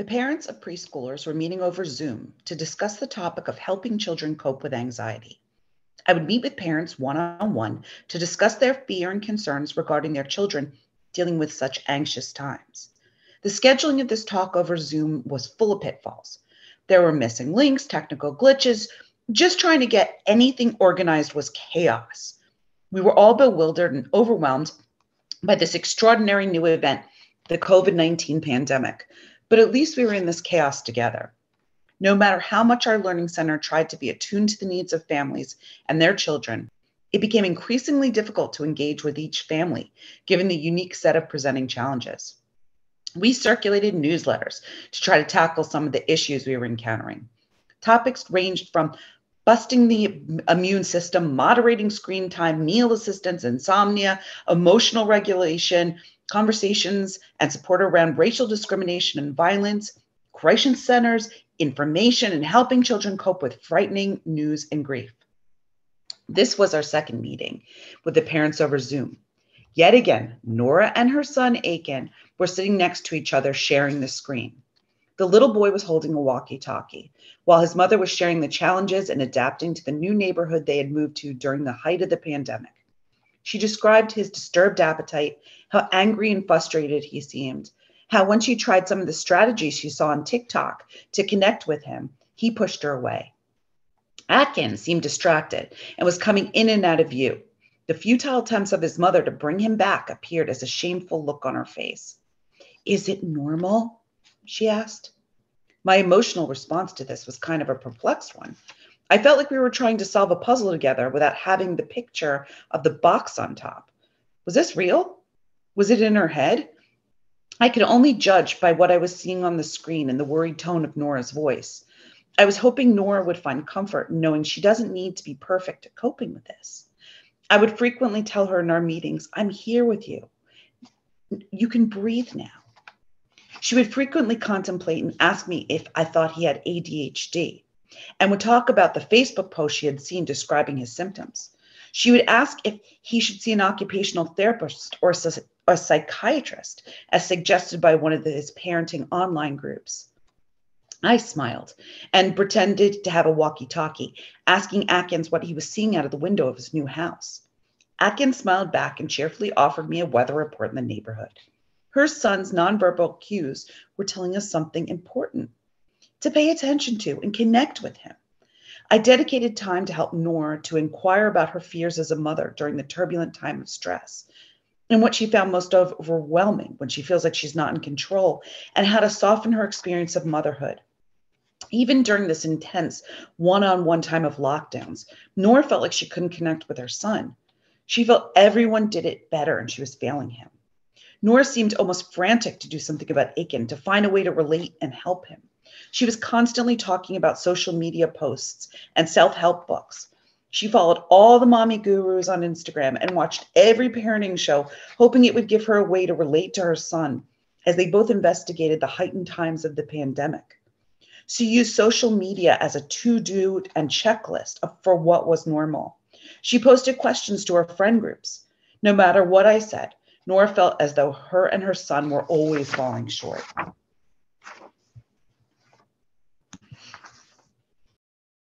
The parents of preschoolers were meeting over Zoom to discuss the topic of helping children cope with anxiety. I would meet with parents one on one to discuss their fear and concerns regarding their children dealing with such anxious times. The scheduling of this talk over Zoom was full of pitfalls. There were missing links, technical glitches. Just trying to get anything organized was chaos. We were all bewildered and overwhelmed by this extraordinary new event, the COVID-19 pandemic. But at least we were in this chaos together. No matter how much our Learning Center tried to be attuned to the needs of families and their children, it became increasingly difficult to engage with each family, given the unique set of presenting challenges. We circulated newsletters to try to tackle some of the issues we were encountering. Topics ranged from busting the immune system, moderating screen time, meal assistance, insomnia, emotional regulation, conversations and support around racial discrimination and violence, crisis centers, information, and helping children cope with frightening news and grief. This was our second meeting with the parents over Zoom. Yet again, Nora and her son, Aiken, were sitting next to each other, sharing the screen. The little boy was holding a walkie-talkie, while his mother was sharing the challenges and adapting to the new neighborhood they had moved to during the height of the pandemic. She described his disturbed appetite, how angry and frustrated he seemed, how when she tried some of the strategies she saw on TikTok to connect with him, he pushed her away. Atkins seemed distracted and was coming in and out of view. The futile attempts of his mother to bring him back appeared as a shameful look on her face. "Is it normal?" she asked. My emotional response to this was kind of a perplexed one. I felt like we were trying to solve a puzzle together without having the picture of the box on top. Was this real? Was it in her head? I could only judge by what I was seeing on the screen and the worried tone of Nora's voice. I was hoping Nora would find comfort in knowing she doesn't need to be perfect at coping with this. I would frequently tell her in our meetings, "I'm here with you. You can breathe now." She would frequently contemplate and ask me if I thought he had ADHD, and would talk about the Facebook post she had seen describing his symptoms. She would ask if he should see an occupational therapist or a psychiatrist, as suggested by one of his parenting online groups. I smiled and pretended to have a walkie-talkie, asking Atkins what he was seeing out of the window of his new house. Atkins smiled back and cheerfully offered me a weather report in the neighborhood. Her son's nonverbal cues were telling us something important to pay attention to and connect with him. I dedicated time to help Nora to inquire about her fears as a mother during the turbulent time of stress and what she found most overwhelming when she feels like she's not in control, and how to soften her experience of motherhood. Even during this intense one-on-one time of lockdowns, Nora felt like she couldn't connect with her son. She felt everyone did it better and she was failing him. Nora seemed almost frantic to do something about Aiken, to find a way to relate and help him. She was constantly talking about social media posts and self-help books. She followed all the mommy gurus on Instagram and watched every parenting show, hoping it would give her a way to relate to her son as they both investigated the heightened times of the pandemic. She used social media as a to-do and checklist for what was normal. She posted questions to her friend groups. No matter what I said, Nora felt as though her and her son were always falling short.